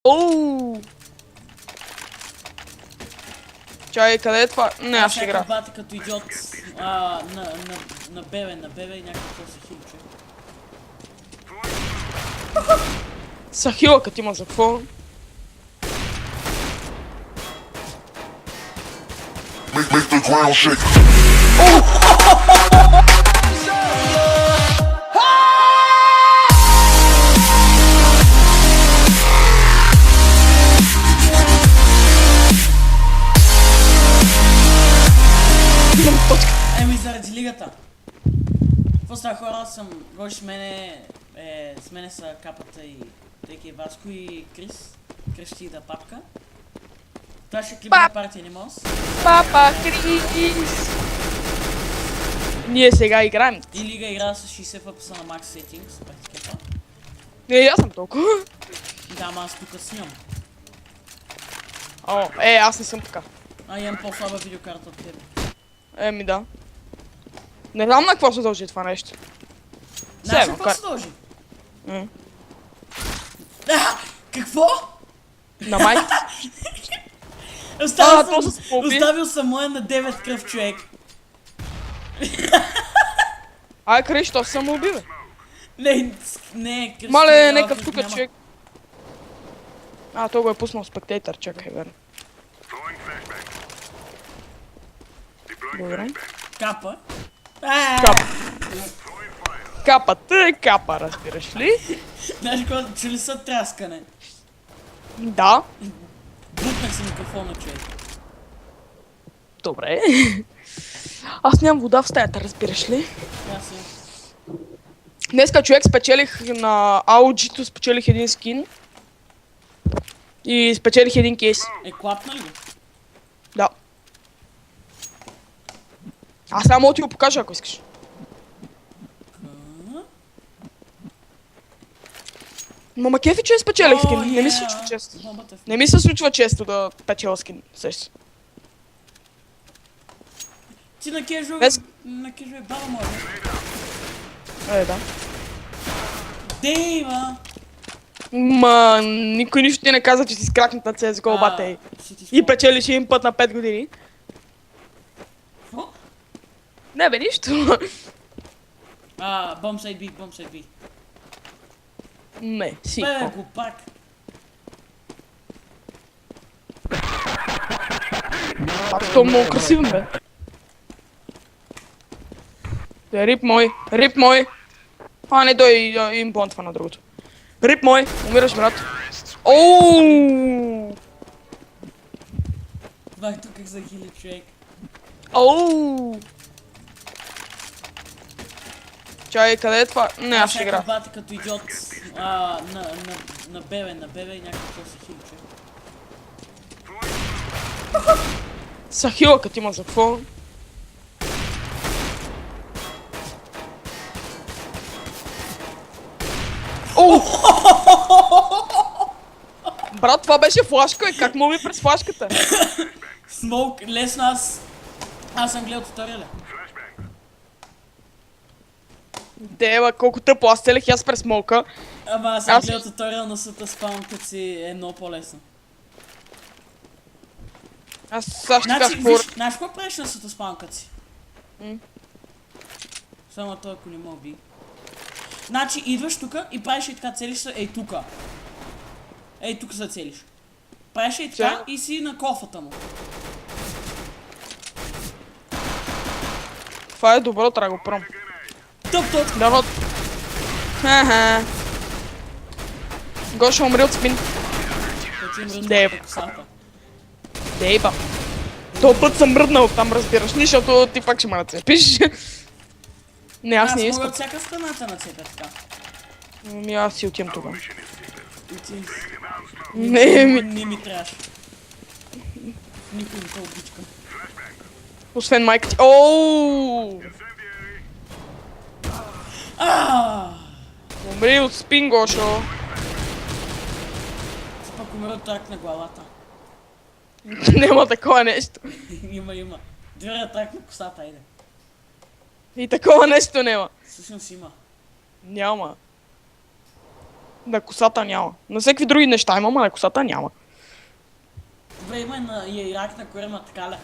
Оу! Чай, къде е това? Не, аз ще игра. Бати като идиот на бебе и някакво се хили, човек. Сахила, като има за какво? Make the ground shake. Еми заради лигата. Какво става хора, аз съм Гоши, с мене са Капата и Теки Васко и Крис. Крещида папка. Това ще клип на партия Анималс. Папа Крис! Ние сега играем. И лига игра с 60 FPS на Max Settings, практиката. Аз съм толкова. Да, ама аз тук снимам. О, аз не съм така. Имам по-слаба видеокарта от тебе. Еми да. Не знам на какво се дължи това нещо. Знаеш какво се дължи? Какво? На майка. Оставил съм моя на 9 кръв човек. Ай, Криш, то съм убил. Не, Крис. Мале, нека тук човек. Той го е пуснал спектейтър, чакай, верно. Добре. Капа. Капа. Капата е капа, разбираш ли? Знаеш какво, чули са тряскане? Да. Бутнах си микрофона, човек. Добре. Аз нямам вода в стаята, разбираш ли? Ясно. Днеска човек спечелих на AOG-то, спечелих един скин. И спечелих един кейс. Клапна ли го? Да. Аз само мога да ти го покажа, ако искаш. Мама кефи, че спечелих скин. Не ми се случва често. Не ми се случва често да печеля скин. Сеща. Ти на кежо е баба моя. Да. Дейва! Ма, никой нищо ти не каза, че си скракнат на CSGO, бате. И печелиш един път на 5 години. Какво? Не бе, нищо. Bombsite B. Не, си. Бе, го пак. То е много красивен, бе. Рип мой. Не, той имплантва на другото. Рип мой, умираш, брат. Оу! Бах тук как захили човек. Оу! Чай, къде е това? Не, аз ще игра. Бати като идиот на бебе и някакво се хили човек. Сахила, като има за какво? Оу! Брат, това беше флашка и как му ми през флашката? Смоук, лесно аз съм гледал туториаля. Дева, колко тъпо, аз целих аз през смолка. Ама аз съм гледал туториал на сута спаун, като си е много по-лесно. Аз ще Значи, кажа знаеш какво правиш на сута спаун, като си? Само той, ако не ме уби. Значи, идваш тука и правиш и така, целиш се, ей тука. Ей тук се целиш. Правиш и така и си на кофата му. Това е добро, трябва да го пром. Топ. Да, вот. Гоша умри от спин. Деба. Деба. Този път съм мръднал там, разбираш ли, защото ти пак ще ме нацепиш. Не, аз не искам. Аз мога от всяка страната нацепя така. Аз си отивам това. Не ми трябваш. Никой не те обичкам. Освен майка ти. Оу! Умри от спин, Гошо. Пък умира от рак на главата. Няма такова нещо. Има. Две рак на косата, айде. И такова нещо няма. Всъщност има. Няма. На косата няма. На всеки други неща има, ама на косата няма. Добре, има и на Ирак на корема, така ли?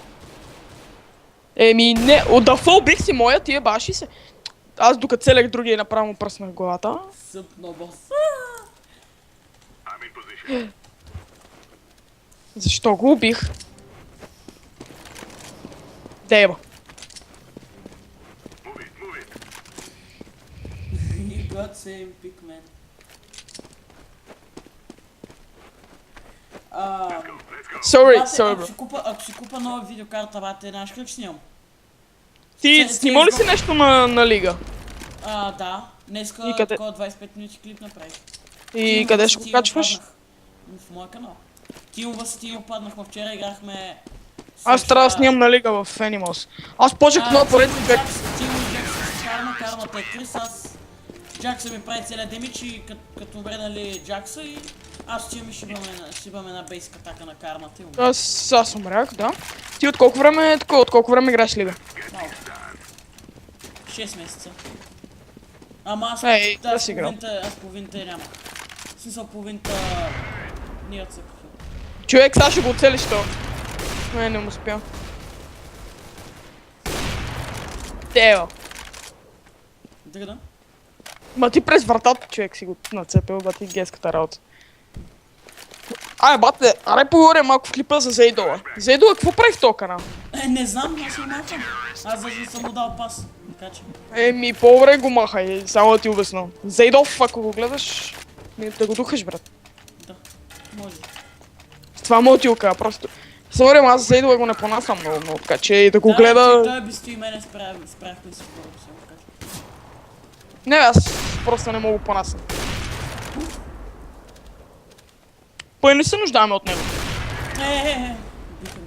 Еми не, от дафол бих си моя, тия баши се. Аз докато целях другия направо му пръснах главата. Съпно бос. Защо го убих? Деба. You got same pick, man. Sorry, бро. Ако си купа нова видеокарта, бате, знаеш как снимам? Ти снима ли си нещо на лига? Да. Днеска И къде? такова 25 минути клип направих. И къде ще го качваш? В моя канал. Тимова с Тимо паднахме вчера, играхме... Аз трябва да снимам на лига в Animals. Аз почнах много поред човек. Тимо и Джакс с кармата е Крис, аз... Джакса ми прави целия демидж и като умре, нали, Джакса и... Аз ще ми шибаме една бейск атака на кармата и умре. Аз умрях, да. Ти от колко време играеш лига? Малко. 6 месеца. Ама аз да си играл. аз половината я няма. В смисъл половината... Ние отсъкаха. Човек, сега ще го оцелиш то. Не му успя. Дева. Да. Ма ти през вратата, човек, си го нацепил, бати геската работа. Бате, аре поговоря малко в клипа за Зейдола. Зейдола, какво прави в този канал? Не знам, аз го махам. Аз даже не съм му дал пас. Така че... Еми, по-добре го махай, само да ти обясна. Зейдов, ако го гледаш, да го духаш, брат. Да, може. Това мога ти го кажа, просто. Сори, аз Зейдола го не понасям много, така че и да го гледа... Той без ти и мене справяхме се първо, се го кажа. Не, аз просто не мога го понасям. Пъй не се нуждаем от него. Биха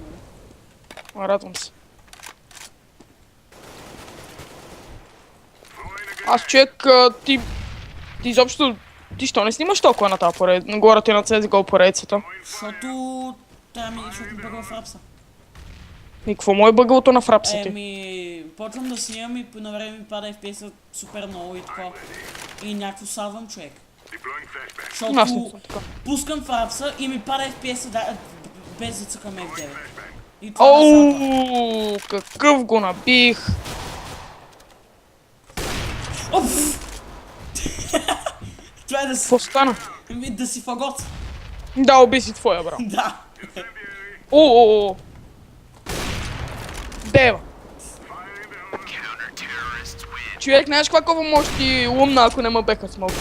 ме. Радвам се. Аз човек, ти изобщо... Ти що не снимаш толкова на тази поредица? Нагоре ти на CSGO поредицата. Защото бъгва в рапса. И какво му е бъгалото на фрапса ти? Почвам да снимам и на време ми пада FPS супер много и така. И някакво садвам човек. Защото пускам фрапса и ми пада FPS без да цъкам F9. И това Оу, какъв го набих! Оф! Това е да си... Какво стана? Да си фагот. Да, уби си твоя, бро. Да. О. Дева. Човек, знаеш каква може ти умна, ако не ме беха с малко?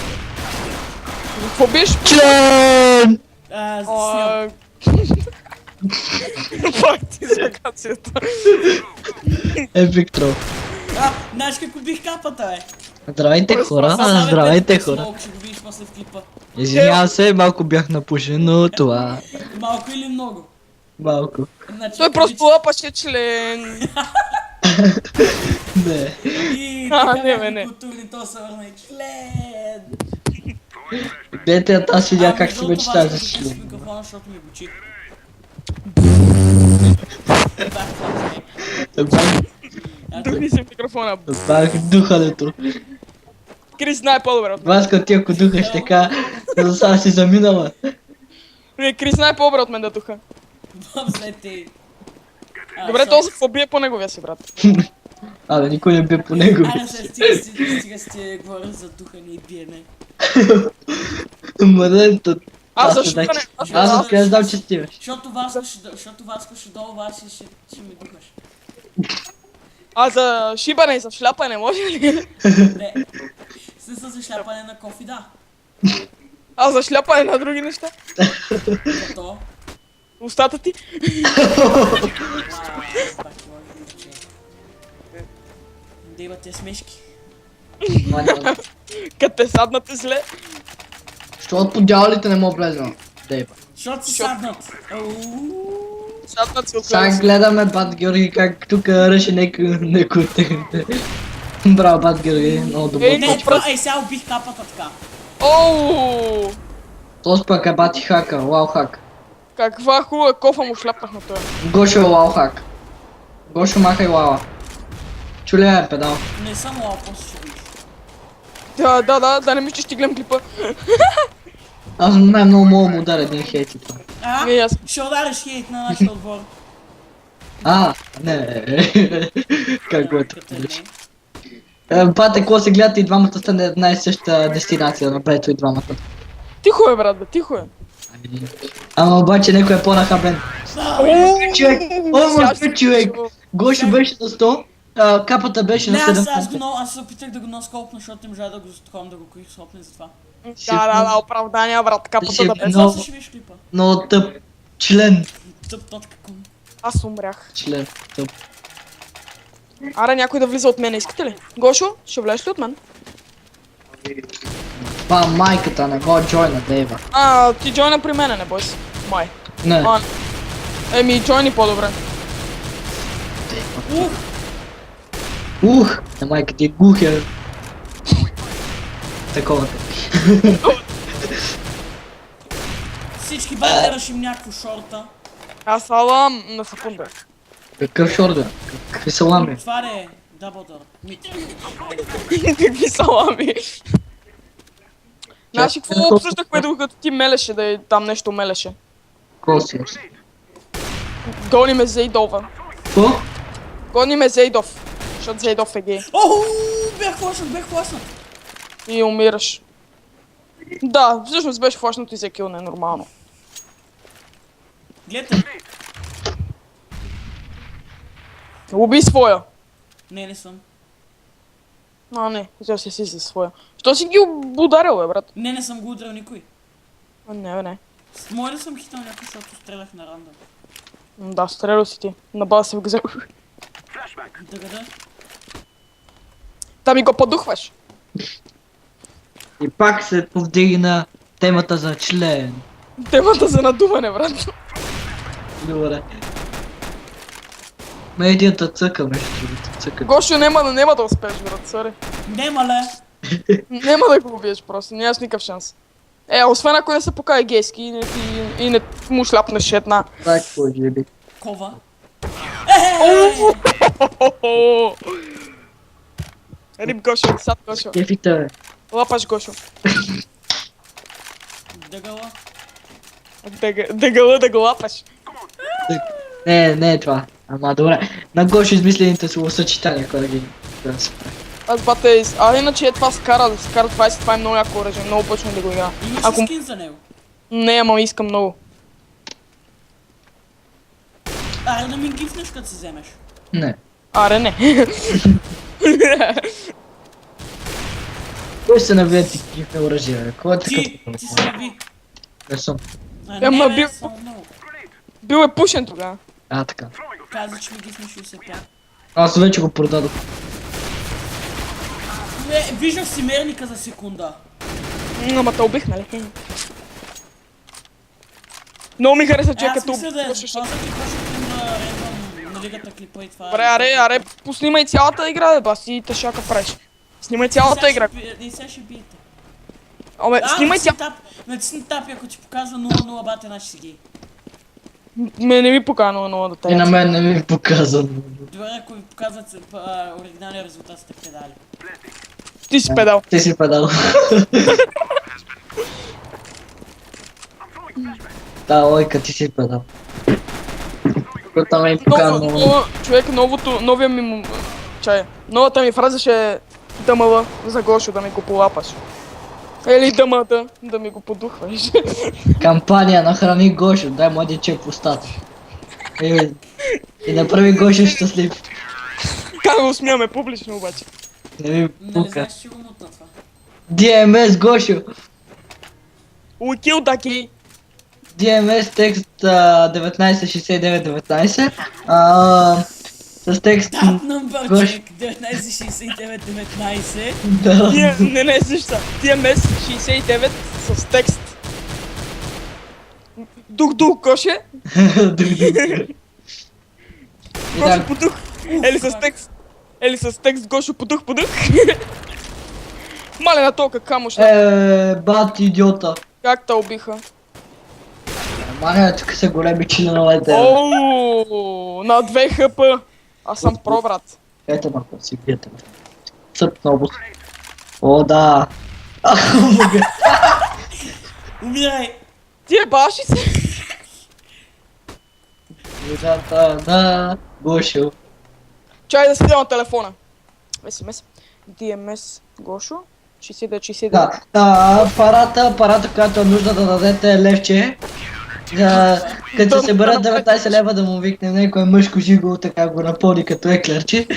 Какво биш? Член! Снимам. Пак ти закацията. Епик трол. Знаеш как убих капата, бе? Здравейте хора, здравейте хора. Малко ще го видиш после в клипа. Извинявам се, малко бях напушен, но това... Малко или много? Малко. Значи, Той просто лапаше член. Не. И Не, така не. културни, то се върна и член. Дете, аз видях как си Между мечтая за това, аз член. микрофона, защото ми бучи. Духни си микрофона. Бах духането. Крис знае по-добре от мен. Васка, ти ако духаш така, за сега си заминала. Не, Крис знае по-добре от мен да духа. Взете. Добре, този какво бие по неговия си, брат. Абе, никой не бе по него. Айде се стига сте говоря за духане и биене. Мрънто. Аз защо не? Аз откъде знам, че ти имаш. Защото Васко ще долу вас и ще ми духаш. А за шибане и за шляпане може ли? Не. Смисъл за шляпане на кофи, да. А за шляпане на други неща? Като... Устата ти? Да има те смешки. Като те саднате зле. Що по дяволите не мога влезна? Дейба. Защото си саднат. Саднат си от Сега гледа. гледаме Бат Георги как тук ръши неко от техните. Браво, Бат Георги, много добър. Не, това, сега убих капата така. Оу! Този пък е бати хака, лау хак. Каква хубава кофа му шляпнах на това. Гошо е лау хак. Гошо махай лава. Чули е педал. Не съм лао, после ще видиш. Да не мислиш, че ти гледам клипа. Аз много мога му ударя един хейт и това. А? И аз. Ще удариш хейт на нашия отбор. Не. Как го е така? Като не. Бате, какво се гледате и двамата сте на една и съща дестинация, направето и двамата. Тихо е, брат, бе, тихо е. Ама обаче някой е по-нахабен. Човек! Човек! Гошо беше на 100, капата беше на Не, 7. аз се опитах да го носкопна, защото им можа да го затхом, да го квиксхопне затова. Да, оправдания, брат, капата Ще- да без. Но- Сега ще виж клипа. Но тъп. Член. Tъп.com. Аз умрях. Член. Тъп. Аре, някой да влиза от мен, искате ли? Гошо, ще влезеш ли от мен? Това майката не го джойна, Дейва. Ти джойна при мене, не бой се. Май. Не. Еми, джойни по-добре. На майка ти е гухер. Такова. Всички бандераш им някакво шорта. Аз салам на секунда. Какъв шорда? Какви салами? Това е Dumbledore. Мит. Какви салами? Знаеш ли какво толкова- обсъждахме докато ти мелеше, да там нещо мелеше? Какво си? Гони ме Зейдова. Какво? Гони ме Зейдов. Защото Зейдов е гей. Оху, бях флашнат. И умираш. Да, всъщност беше флашното и за кил, не е нормално. Гледайте. Уби своя. Не съм. Не, взел си за своя. Що си ги ударил, бе, брат? Не съм го удрял никой. Не, бе, не. Може да съм хитал някой, защото стрелях на рандъм. Да, стрелял си ти. Набава се в газа. Да. Да ми го подухваш. И пак се повдигна темата за член. Темата за надуване, брат. Добре. Ме един да цъка, между другото. Цъка. Гошо, няма да успееш, брат, сори. Нема ле. Няма да го убиеш просто, нямаш никакъв шанс. Освен ако не се покаже гейски и не му шляпнеш една. Так, какво е би? Кова. Рип Гошо, сад Гошо. Кефите, бе. Лапаш Гошо. Дъгала. Дегъла да го лапаш. Не е това. Ама добре. На Гошо измислените словосъчетания, кой да ги... да се прави. Аз бате, иначе е това Скар 20, това е много яко оръжие, много почвам да го игра. Имаш Ако- ли скин за него? Не, ама искам много. Аре да ми гифнеш като се вземеш. Не. Аре, не. Кой се навие ти гифне оръжие, бе? Кой е така? Ти се наби. Не съм. Ама Не, бил- само много. Бил е пушен тогава. Така. Каза, че ми гифнеш 65. Аз вече го продадох. Не, виждах си мерника за секунда. Ама те убих, нали? Много ми хареса, че Аз като мисля да е, пушеше. това за какво ще им на рендъм на лигата клипа и това. Добре, аре, поснимай цялата игра, бе, бас, и тъшака правиш. Снимай цялата игра. И сега ще биете. Абе, снимай цялата. Натисни тап, ако ти показва 0-0 бате, значи си гей. Не ми покана много да И на те. мен не ми показва. Добре, ако ви показват оригиналния резултат, сте предали. Ти си педал. Ти си педал. Да, лойка, ти си педал. Който ме показва. Човек, новия ми чай. Новата ми фраза ще е дъмала за Гошо да ми го полапаш. Или дъмата да ми го подухваш. Кампания нахрани Гошо, дай младиче в устата. И направи Гошо щастлив. Как го смяме публично обаче? Не ми Нали пука. знаеш, че го мутна това. DMS Гошо. Уикил даки. DMS текст 196919. С текст... Тап number Гош. check 1969-19. Да. Не, съща. TMS 69 с текст. Дух, Гоше. Гошо подух. Или с текст Гошо подух. Мале на тока камуш. Бат идиота. Как те убиха? Маня, тук са големи чиновете. Ооо, на 2 хп. Аз съм про, брат. Ето малко си биете. Цъп на обус. О, да. Ах, мога. Умирай! Ти е баши се. Играта на Гошо. Чай да си на телефона. SMS. DMS Гошо. 69. Да, апарата, която е нужда да дадете левче. Като се съберат 19 лева да му викнем някое мъжко жиго, така го напълни като еклерче.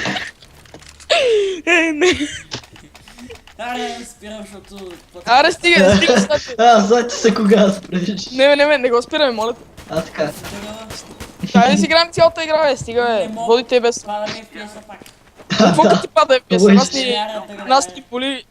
Не. Аре, спирам, защото... Аре, стига сега. Знати се кога спреш. Не го спираме, моля. А така. Дай да си играем цялата игра, бе, стига, бе. Водите без... Това да ми FPS пак. Какво като ти пада FPS? Ой, Нас ни боли